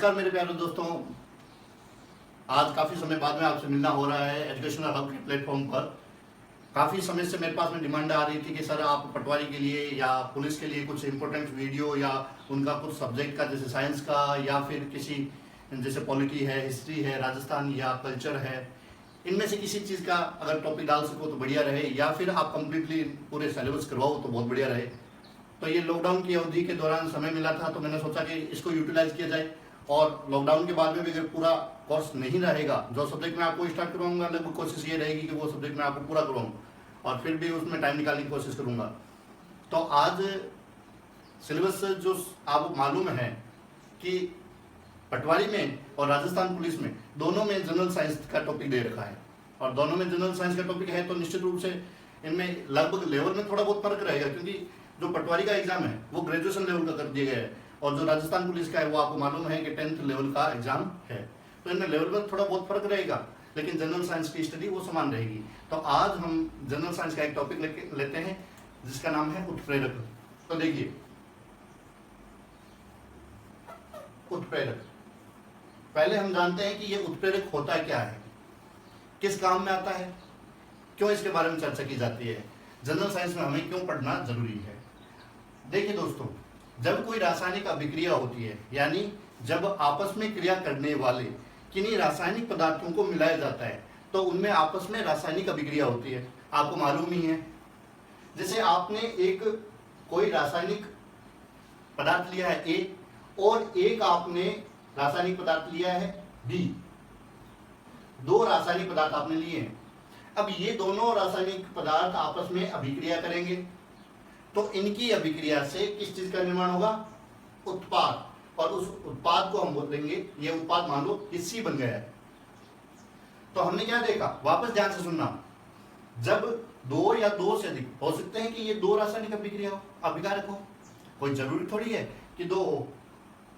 नमस्कार मेरे प्यारे दोस्तों, आज काफ़ी समय बाद में आपसे मिलना हो रहा है एजुकेशनल हब के प्लेटफॉर्म पर। काफ़ी समय से मेरे पास में डिमांड आ रही थी कि सर आप पटवारी के लिए या पुलिस के लिए कुछ इंपॉर्टेंट वीडियो या उनका कुछ सब्जेक्ट का, जैसे साइंस का या फिर किसी जैसे पॉलिटी है, हिस्ट्री है, राजस्थान या कल्चर है, इनमें से किसी चीज़ का अगर टॉपिक डाल सको तो बढ़िया रहे, या फिर आप कंप्लीटली पूरे सिलेबस करवाओ तो बहुत बढ़िया रहे। तो ये लॉकडाउन की अवधि के दौरान समय मिला था तो मैंने सोचा कि इसको यूटिलाइज किया जाए। और लॉकडाउन के बाद में भी अगर पूरा कोर्स नहीं रहेगा, जो सब्जेक्ट मैं आपको स्टार्ट करवाऊंगा, लगभग कोशिश ये रहेगी कि वो सब्जेक्ट मैं आपको पूरा करवाऊँ और फिर भी उसमें टाइम निकालने की कोशिश करूंगा। तो आज सिलेबस जो आपको मालूम है कि पटवारी में और राजस्थान पुलिस में दोनों में जनरल साइंस का टॉपिक दे रखा है, और दोनों में जनरल साइंस का टॉपिक है तो निश्चित रूप से इनमें लगभग लेवल में थोड़ा बहुत फर्क रहेगा, क्योंकि जो पटवारी का एग्जाम है वो ग्रेजुएशन लेवल का कर दिया गया है और जो राजस्थान पुलिस का है वो आपको मालूम है कि 10th लेवल का एग्जाम है। तो इनमें लेवल में थोड़ा बहुत फर्क रहेगा, लेकिन जनरल साइंस की स्टडी वो समान रहेगी। तो आज हम जनरल साइंस का एक टॉपिक लेते हैं जिसका नाम है उत्प्रेरक। तो देखिए, उत्प्रेरक, पहले हम जानते हैं कि ये उत्प्रेरक होता क्या है, किस काम में आता है, क्यों इसके बारे में चर्चा की जाती है, जनरल साइंस में हमें क्यों पढ़ना जरूरी है। देखिए दोस्तों, जब कोई रासायनिक अभिक्रिया होती है, यानी जब आपस में क्रिया करने वाले किन्हीं रासायनिक पदार्थों को मिलाया जाता है तो उनमें आपस में रासायनिक अभिक्रिया होती है। आपको मालूम ही है, जैसे आपने एक कोई रासायनिक पदार्थ लिया है ए और एक आपने रासायनिक पदार्थ लिया है बी, दो रासायनिक पदार्थ आपने लिए हैं। अब ये दोनों रासायनिक पदार्थ आपस में अभिक्रिया करेंगे तो इनकी अभिक्रिया से किस चीज का निर्माण होगा, उत्पाद। और उस उत्पाद को हम बोलेंगे, ये उत्पाद मान लो कि सी बन गया है। तो हमने क्या देखा, वापस ध्यान से सुनना, जब दो या दो से अधिक हो सकते हैं कि ये दो रासायनिक अभिक्रिया हो, अभिकारक हो, कोई जरूरी थोड़ी है कि दो हो।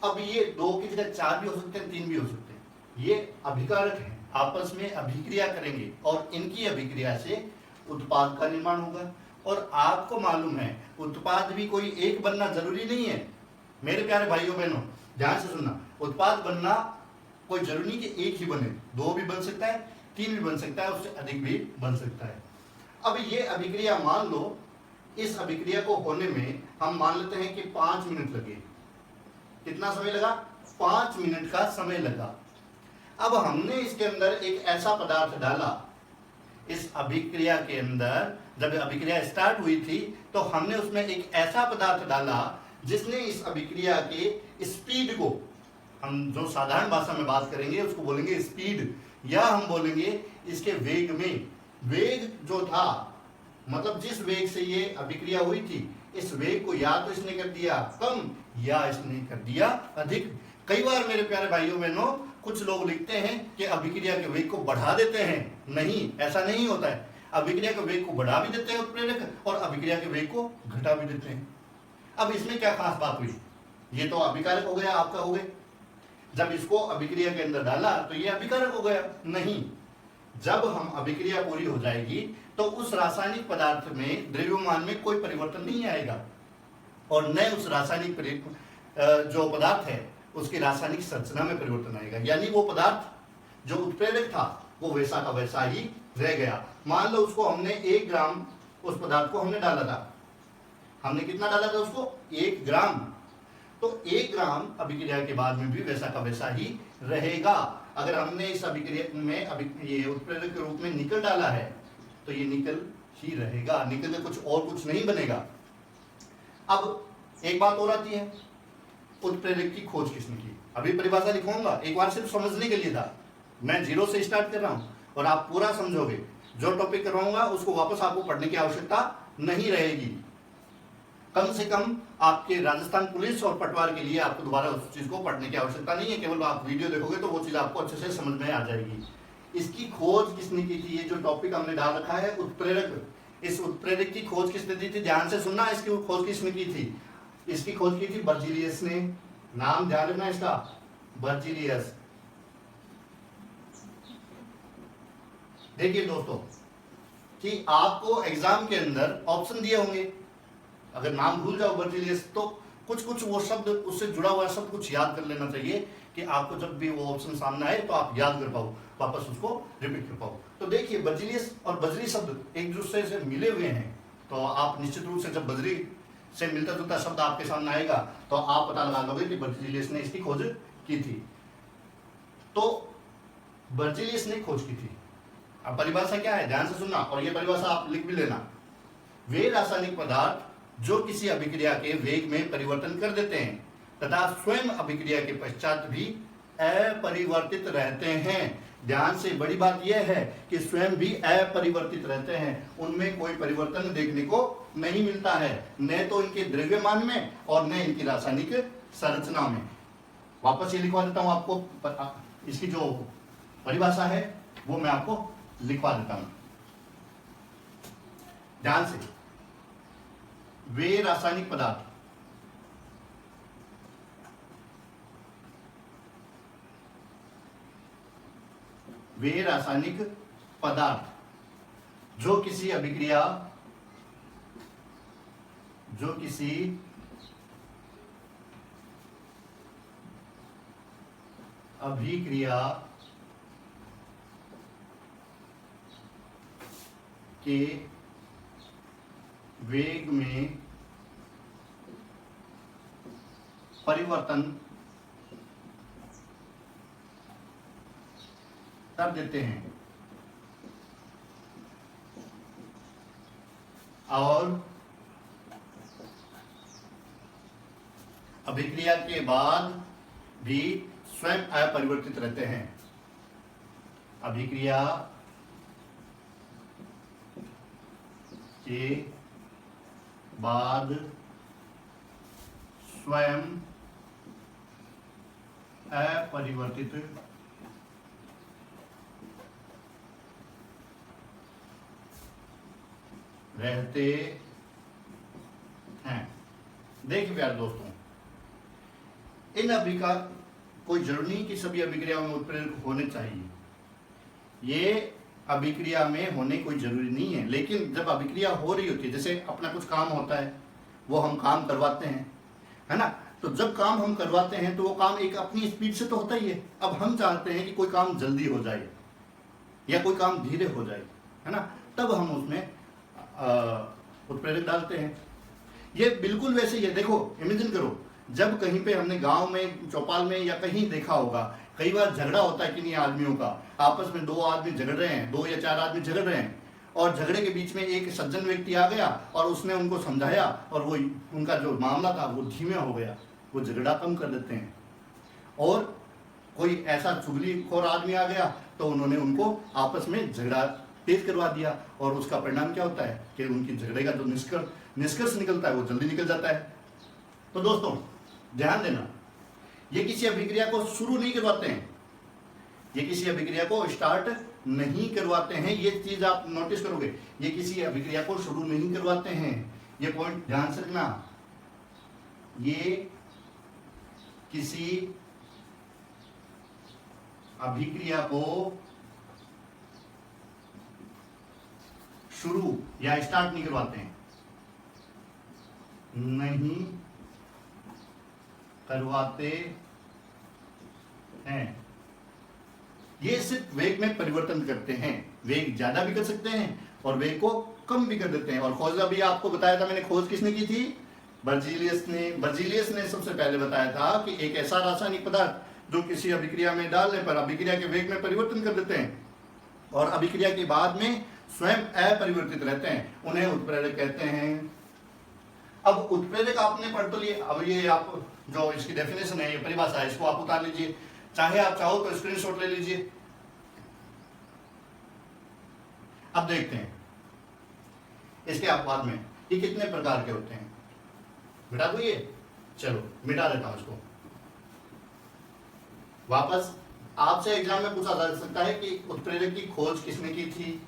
अब ये दो की जगह चार भी हो सकते हैं, तीन भी हो सकते हैं, ये अभिकारक है, आपस में अभिक्रिया करेंगे और इनकी अभिक्रिया से उत्पाद का निर्माण होगा। और आपको मालूम है उत्पाद भी कोई एक बनना जरूरी नहीं है मेरे प्यारे भाइयों बहनों, ध्यान से सुनना। उत्पाद बनना कोई जरूरी नहीं कि एक ही बने, दो भी बन सकता है, तीन भी बन सकता है, उससे अधिक भी बन सकता है। अब ये अभिक्रिया मान लो, इस अभिक्रिया को होने में हम मान लेते हैं कि 5 मिनट लगे। कितना समय लगा, 5 मिनट का समय लगा। अब हमने इसके अंदर एक ऐसा पदार्थ डाला, इस अभिक्रिया के अंदर जब अभिक्रिया स्टार्ट हुई थी तो हमने उसमें एक ऐसा पदार्थ डाला जिसने इस अभिक्रिया के स्पीड को, हम जो साधारण भाषा में बात करेंगे उसको बोलेंगे स्पीड, या हम बोलेंगे इसके वेग में, वेग जो था, मतलब जिस वेग से ये अभिक्रिया हुई थी, इस वेग को या तो इसने कर दिया कम या इसने कर दिया अधिक। कई बार मेरे प्यारे भाइयों बहनों कुछ लोग लिखते हैं कि अभिक्रिया के वेग को बढ़ा देते हैं, नहीं, ऐसा नहीं होता है। अभिक्रिया के वेग को बढ़ा भी देते हैं उत्प्रेरक और अभिक्रिया के वेग को घटा भी देते हैं। अब इसमें क्या खास बात हुई, ये तो अभिकारक हो गया, आपका हो गया, जब इसको अभिक्रिया के अंदर डाला तो ये अभिकारक हो गया, नहीं, जब हम अभिक्रिया पूरी हो जाएगी तो उस रासायनिक पदार्थ में द्रव्यमान में कोई परिवर्तन नहीं आएगा और न उस रासायनिक जो पदार्थ है उसकी रासायनिक संरचना में परिवर्तन आएगा, यानी वो पदार्थ जो उत्प्रेरक था वो वैसा का वैसा ही रह गया। मान लो उसको हमने 1 ग्राम, उस पदार्थ को हमने डाला था, हमने कितना डाला था उसको, 1 ग्राम, तो 1 ग्राम अभिक्रिया के बाद में भी वैसा का वैसा ही रहेगा। अगर हमने इस अभिक्रिया में ये उत्प्रेरक के रूप में निकल डाला है तो ये निकल ही रहेगा, निकल में कुछ और कुछ नहीं बनेगा। अब एक बात और आती है, उत्प्रेरक की खोज किसने की। अभी परिभाषा लिखूंगा, एक बार सिर्फ समझने के लिए था, मैं 0 से स्टार्ट कर रहा हूं और आप पूरा समझोगे। जो टॉपिक करवाऊंगा उसको वापस आपको पढ़ने की आवश्यकता नहीं रहेगी। कम से कम आपके राजस्थान पुलिस और पटवार के लिए आपको दोबारा उस चीज को पढ़ने की आवश्यकता नहीं है, केवल आप वीडियो देखोगे तो वो चीज आपको अच्छे से समझ में आ जाएगी। इसकी खोज किसने की थी, ये जो टॉपिक हमने डाल रखा है उत्प्रेरक, इस उत्प्रेरक की खोज किसने दी थी, ध्यान से सुनना। इसकी खोज किसने की थी, इसकी खोज की थी बर्जीलियस ने, नाम ध्यान रखना इसका, बर्जीलियस। देखिए दोस्तों कि आपको एग्जाम के अंदर ऑप्शन दिए होंगे, अगर नाम भूल जाओ बर्जीलियस तो कुछ कुछ वो शब्द, उससे जुड़ा हुआ शब्द कुछ याद कर लेना चाहिए कि आपको जब भी वो ऑप्शन सामने आए तो आप याद कर पाओ, वापस उसको रिपीट कर पाओ। तो देखिए बर्जिलियस और बजरी शब्द एक दूसरे से मिले हुए हैं, तो आप निश्चित रूप से जब बजरी से मिलता जुलता शब्द आपके सामने आएगा तो आप पता लगा लोगे कि बर्जिलियस ने इसकी खोज की थी। तो बर्जिलियस ने खोज की थी। अब परिभाषा क्या है, ध्यान से सुनना, और ये परिभाषा आप लिख भी लेना। वे रासायनिक पदार्थ जो किसी अभिक्रिया के वेग में परिवर्तन कर देते हैं तथा स्वयं अभिक्रिया के पश्चात भी अपरिवर्तित रहते हैं। ध्यान से, बड़ी बात यह है कि स्वयं भी अपरिवर्तित रहते हैं, उनमें कोई परिवर्तन देखने को नहीं मिलता है, न तो इनके द्रव्यमान में और न इनकी रासायनिक संरचना में। वापस ये लिखवा देता हूं आपको, इसकी जो परिभाषा है वो मैं आपको लिखवा देता हूं ध्यान से। वे रासायनिक पदार्थ जो किसी अभिक्रिया के वेग में परिवर्तन कर देते हैं और अभिक्रिया के बाद भी स्वयं अपरिवर्तित रहते हैं। अभिक्रिया के बाद स्वयं अपरिवर्तित रहते हैं। देखिए प्यारे दोस्तों, इन अभिक्रिया कोई जरूरी नहीं कि सभी अभिक्रियाओं में उत्प्रेरक होने चाहिए, ये अभिक्रिया में होने कोई जरूरी नहीं है, लेकिन जब अभिक्रिया हो रही होती है, जैसे अपना कुछ काम होता है वो हम काम करवाते हैं, है ना, तो जब काम हम करवाते हैं तो वो काम एक अपनी स्पीड से तो होता ही है। अब हम चाहते हैं कि कोई काम जल्दी हो जाए या कोई काम धीरे हो जाए, है ना, तब हम उसमें उत्प्रेरक डालते हैं। ये बिल्कुल वैसे ही है। देखो इमेजिन करो, जब कहीं पे हमने गांव में, चौपाल में या कहीं देखा होगा, कई बार झगड़ा होता है कि नहीं आदमियों का, आपस में दो आदमी झगड़ रहे हैं, 2 या 4 आदमी झगड़ रहे हैं, और झगड़े के बीच में एक सज्जन व्यक्ति आ गया और उसने उनको समझाया और वो उनका जो मामला था वो धीमे हो गया, वो झगड़ा कम कर देते हैं। और कोई ऐसा चुगलीखोर आदमी आ गया तो उन्होंने उनको आपस में झगड़ा तेज करवा दिया, और उसका परिणाम क्या होता है कि उनकी झगड़े का जो निष्कर्ष निकलता है वो जल्दी निकल जाता है। तो दोस्तों ध्यान देना, ये किसी अभिक्रिया को शुरू नहीं करवाते हैं, ये किसी अभिक्रिया को स्टार्ट नहीं करवाते हैं, ये चीज आप नोटिस करोगे, ये किसी अभिक्रिया को शुरू नहीं करवाते हैं। ये पॉइंट ध्यान से रखना, ये किसी अभिक्रिया को शुरू या स्टार्ट नहीं करवाते हैं, नहीं करवाते हैं। ये सिर्फ वेग में परिवर्तन करते हैं, वेग ज्यादा भी कर सकते हैं और वेग को कम भी कर देते हैं। और खोज अभी आपको बताया था मैंने, खोज किसने की थी? बर्जिलियस ने सबसे पहले बताया था कि एक ऐसा रासायनिक पदार्थ जो किसी अभिक्रिया में डालने पर अभिक्रिया के वेग में परिवर्तन कर देते हैं और अभिक्रिया के बाद में स्वयं अपरिवर्तित रहते हैं, उन्हें उत्प्रेरक कहते हैं। अब उत्प्रेरक आपने पढ़ तो लिए, अब ये आप जो इसकी डेफिनेशन है, ये परिभाषा है, इसको आप उतार लीजिए, चाहे आप चाहो तो स्क्रीनशॉट ले लीजिए। अब देखते हैं इसके अपवाद में ये कितने प्रकार के होते हैं। मिटा दो ये, चलो मिटा देता हूं इसको। वापस आपसे एग्जाम में पूछा जा सकता है कि उत्प्रेरक की खोज किसने की थी,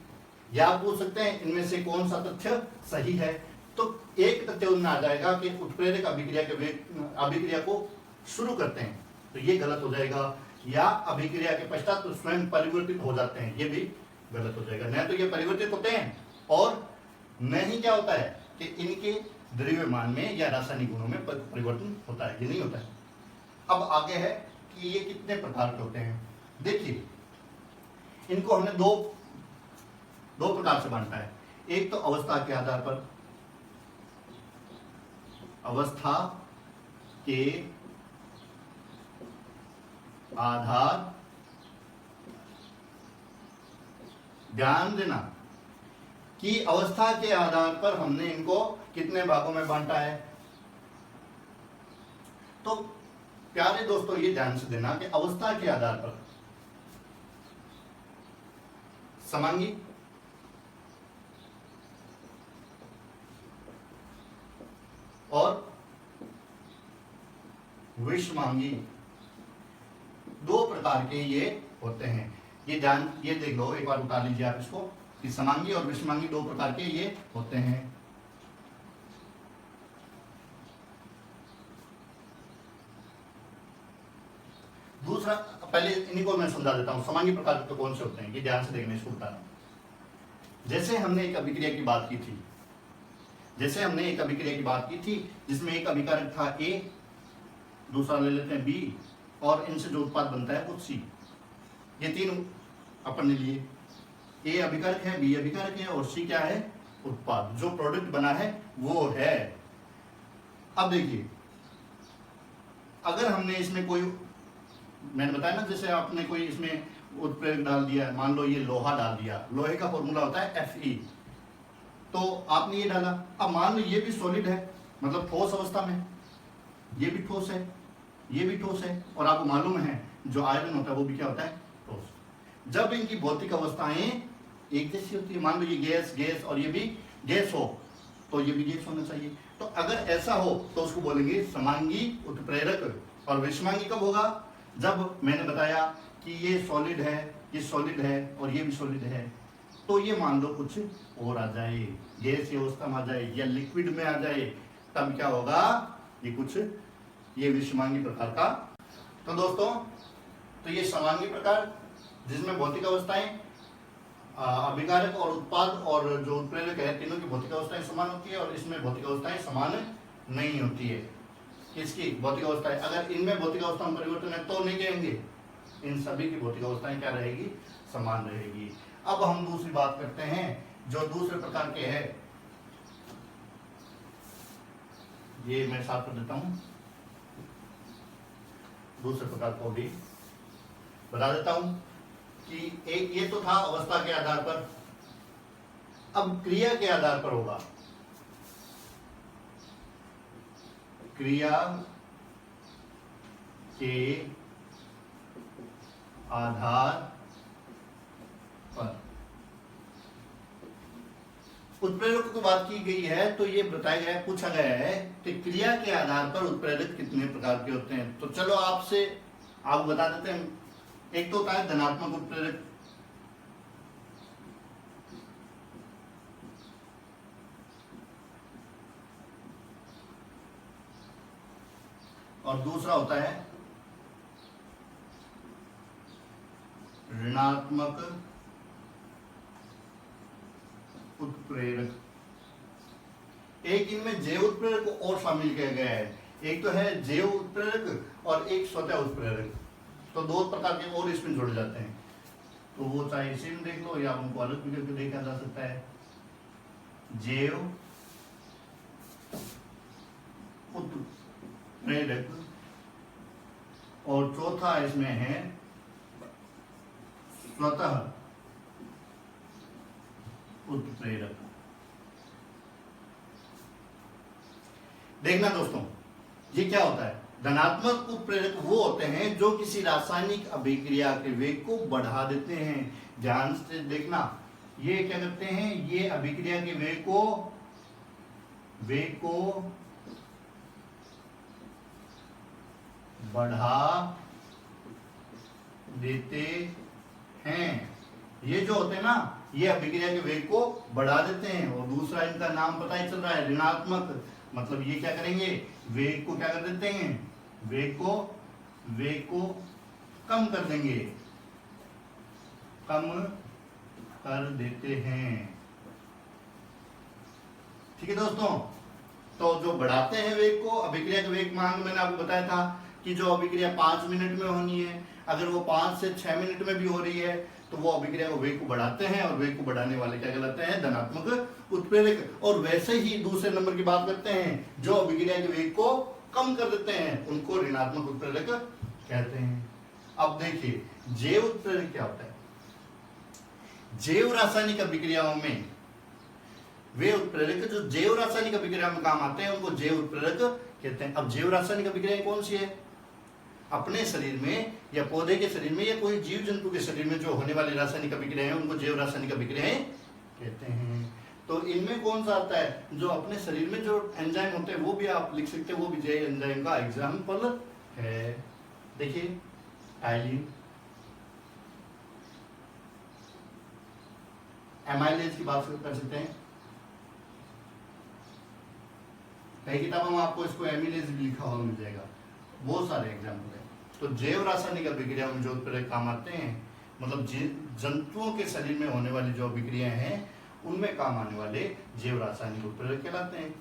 या आप पूछ सकते हैं इनमें से कौन सा तथ्य सही है। तो एक तथ्य उनमें आ जाएगा कि उत्प्रेरक अभिक्रिया को शुरू करते हैं, तो ये गलत हो जाएगा, या अभिक्रिया के पश्चात तो स्वयं परिवर्तित हो जाते हैं, ये भी गलत हो जाएगा। न तो ये परिवर्तित होते हैं और न ही क्या होता है कि इनके द्रव्यमान में या रासायनिक गुणों में परिवर्तन होता है, ये नहीं होता है। अब आगे है कि ये कितने प्रकार के होते हैं। देखिए, इनको हमने दो प्रकार से बांटा है। एक तो अवस्था के आधार पर, अवस्था के आधार, ध्यान देना कि अवस्था के आधार पर हमने इनको कितने भागों में बांटा है। तो प्यारे दोस्तों, ये ध्यान से देना कि अवस्था के आधार पर समांगी, और विषमांगी, दो प्रकार के ये होते हैं। ये देख लो, एक बार उतार लीजिए आप इसको, कि समांगी और विषमांगी दो प्रकार के ये होते हैं। दूसरा, पहले इन्हीं को मैं समझा देता हूं, समांगी प्रकार तो कौन से होते हैं, ये ध्यान से देखना, इसको उतारा। जैसे हमने एक अभिक्रिया की बात की थी, जिसमें एक अभिकारक था A, दूसरा ले लेते हैं B, और इनसे जो उत्पाद बनता है वो C। ये तीन अपन ने लिए, A अभिकारक है, B अभिकारक है, और C क्या है, उत्पाद। जो प्रोडक्ट बना है वो है। अब देखिए, अगर हमने इसमें कोई, मैंने बताया ना, जैसे आपने कोई इसमें उत्प्रेरक डाल दिया, मान लो ये लोहा डाल दिया, लोहे का फॉर्मूला होता है Fe, तो आपने ये डाला। अब मान लो ये भी सॉलिड है, मतलब ठोस अवस्था में, ये भी ठोस है, ये भी ठोस है, और आपको मालूम है जो आयरन होता है वो भी क्या होता है, ठोस। जब इनकी भौतिक अवस्थाएं एक जैसी होती है, मान लो ये गैस और ये भी गैस हो, तो ये भी गैस होना चाहिए। तो अगर ऐसा हो तो उसको बोलेंगे समांगी उत्प्रेरक। और विषमांगी कब होगा, जब मैंने बताया कि ये सॉलिड है, ये सॉलिड है, और ये भी सॉलिड है, तो ये मान लो कुछ और आ जाए, गैस की अवस्था में आ जाए या लिक्विड में आ जाए, तब क्या होगा, ये कुछ, ये विषमांगी प्रकार का। तो दोस्तों, तो ये समांगी प्रकार, जिसमें भौतिक अवस्थाएं, अभिकारक और उत्पाद और जो उत्प्रेरक है, तीनों की भौतिक अवस्थाएं समान होती है, और इसमें भौतिक अवस्थाएं समान नहीं होती है। इसकी भौतिक अवस्थाएं, अगर इनमें भौतिक अवस्था में परिवर्तन है तो नहीं कहेंगे, इन सभी की भौतिक अवस्थाएं क्या रहेगी, समान रहेगी। अब हम दूसरी बात करते हैं, जो दूसरे प्रकार के है, ये मैं साफ कर देता हूं, दूसरे प्रकार को भी बता देता हूं कि एक ये तो था अवस्था के आधार पर, अब क्रिया के आधार पर होगा। क्रिया के आधार पर उत्प्रेरक की बात की गई है, तो ये बताया गया है, पूछा गया है कि क्रिया के आधार पर उत्प्रेरक कितने प्रकार के होते हैं। तो चलो आपसे आप बता देते हैं। एक तो होता है धनात्मक उत्प्रेरक, और दूसरा होता है ऋणात्मक उत्प्रेरक। एक इनमें जैव उत्प्रेरक को और शामिल किया गया है, एक तो है जैव उत्प्रेरक और एक स्वतः उत्प्रेरक। तो दो प्रकार के और इसमें जोड़े जाते हैं, तो वो चाहे इसी में देख लो या उनको अलग भी करके देखा जा सकता है। जैव उत्प्रेरक, और चौथा इसमें है स्वतः उत्प्रेरक। देखना दोस्तों, ये क्या होता है, धनात्मक उत्प्रेरक वो होते हैं जो किसी रासायनिक अभिक्रिया के वेग को बढ़ा देते हैं। ध्यान से देखना, ये क्या करते हैं, ये अभिक्रिया के वेग को बढ़ा देते हैं। ये जो होते हैं ना, ये अभिक्रिया के वेग को बढ़ा देते हैं। और दूसरा इनका नाम पता ही चल रहा है, ऋणात्मक, मतलब ये क्या करेंगे, वेग को क्या कर देते हैं, वेग को कम कर देंगे, कम कर देते हैं। ठीक है दोस्तों, तो जो बढ़ाते हैं वेग को, अभिक्रिया के वेग मान मैंने आपको बताया था कि जो अभिक्रिया 5 मिनट में होनी है, अगर वो 5 से 6 मिनट में भी हो रही है तो वो अभिक्रिया को वेग को बढ़ाते हैं, और वेग को बढ़ाने वाले क्या कहलाते हैं, धनात्मक उत्प्रेरक। और वैसे ही दूसरे नंबर की बात करते हैं, जो अभिक्रिया के वेग को कम कर देते हैं उनको ऋणात्मक उत्प्रेरक कहते हैं। अब देखिए जैव उत्प्रेरक क्या होता है। जैव रासायनिक अभिक्रियाओं में वे उत्प्रेरक जो जैव रासायनिक अभिक्रिया में काम आते हैं उनको जैव उत्प्रेरक कहते हैं। अब जैव रासायनिक अभिक्रिया कौन सी है, अपने शरीर में या पौधे के शरीर में या कोई जीव जंतु के शरीर में जो होने वाली रासायनिक अभिक्रियाएं हैं उनको जैव रासायनिक अभिक्रियाएं कहते हैं। तो इनमें कौन सा आता है, जो अपने शरीर में जो एंजाइम होते हैं वो भी आप लिख सकते हैं, वो भी जैव एंजाइम का एग्जाम्पल है। देखिए टाइलिन, एमाइलेज की बात कर सकते हैं, कई किताबों में आपको इसको एमिलेज भी लिखा हुआ मिल जाएगा, बहुत सारे एग्जाम्पल है। तो जैव रासायनिक अभिक्रियाओं में जो उत्प्रेरक काम आते हैं, मतलब जंतुओं के शरीर में होने वाली जो अभिक्रियाएं हैं उनमें काम आने वाले जैव रासायनिक उत्प्रेरक कहलाते हैं।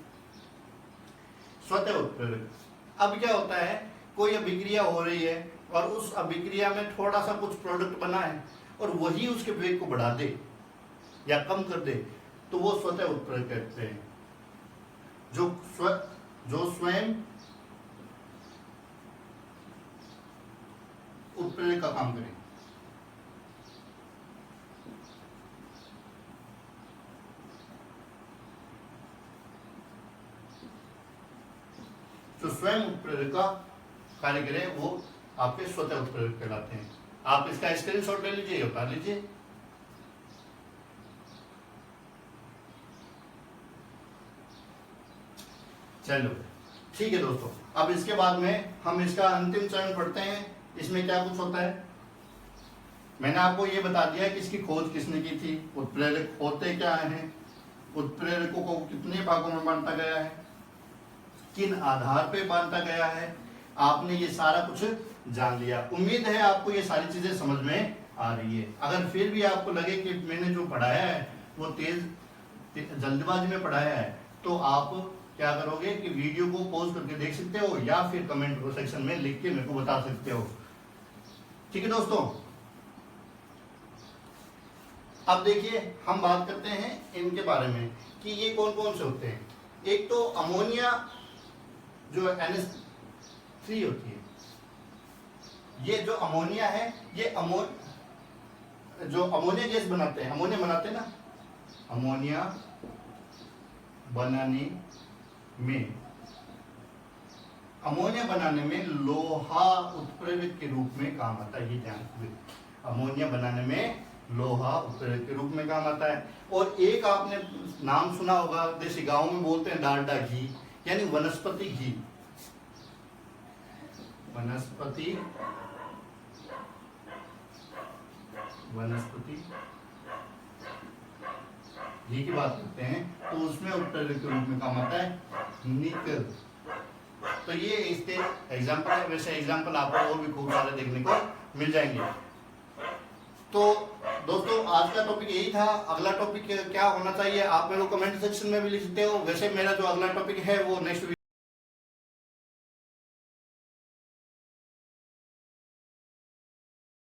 स्वतः उत्प्रेरक, अब क्या होता है, कोई अभिक्रिया हो रही है और उस अभिक्रिया में थोड़ा सा कुछ प्रोडक्ट बना है और वही उसके वेग को बढ़ा दे या कम कर दे तो वो स्वतः उत्प्रेरक कहते हैं। जो स्वयं उत्प्रेरक का काम करें। जो स्वयं उत्प्रेरक का कार्य करें वो आपके स्वतः उत्प्रेरक कहलाते हैं। आप इसका स्क्रीनशॉट ले लीजिए, उतार लीजिए। चलो ठीक है दोस्तों, अब इसके बाद में हम इसका अंतिम चरण पढ़ते हैं। इसमें क्या कुछ होता है, मैंने आपको ये बता दिया कि इसकी खोज किसने की थी, उत्प्रेरक होते क्या हैं, उत्प्रेरकों को कितने भागों में बांटा गया है, किन आधार पे बांटा गया है, आपने ये सारा कुछ जान लिया। उम्मीद है आपको ये सारी चीजें समझ में आ रही है। अगर फिर भी आपको लगे कि मैंने जो पढ़ाया है वो जल्दबाजी में पढ़ाया है तो आप क्या करोगे कि वीडियो को पॉज करके देख सकते हो या फिर कमेंट सेक्शन में लिख के मेरे को बता सकते हो। ठीक है दोस्तों, अब देखिए हम बात करते हैं इनके बारे में कि ये कौन कौन से होते हैं। एक तो अमोनिया जो NH3 होती है, ये जो अमोनिया है ये जो अमोनिया गैस बनाते हैं, अमोनिया बनाते हैं ना, अमोनिया बनाने में लोहा उत्प्रेरक के रूप में काम आता है। ये ध्यान रखिए, अमोनिया बनाने में लोहा उत्प्रेरक के रूप में काम आता है। और एक आपने नाम सुना होगा, जैसे गांव में बोलते हैं डालडा घी, यानी वनस्पति घी। वनस्पति घी की बात करते हैं तो उसमें उत्प्रेरक के रूप में काम आता है निकल। तो ये इसके एग्जाम्पल है, वैसे एग्जाम्पल आपको और भी खूब सारे देखने को मिल जाएंगे। तो दोस्तों आज का टॉपिक यही था। अगला टॉपिक क्या होना चाहिए आप मेरे को कमेंट सेक्शन में भी लिख सकते हो। वैसे मेरा जो अगला टॉपिक है वो नेक्स्ट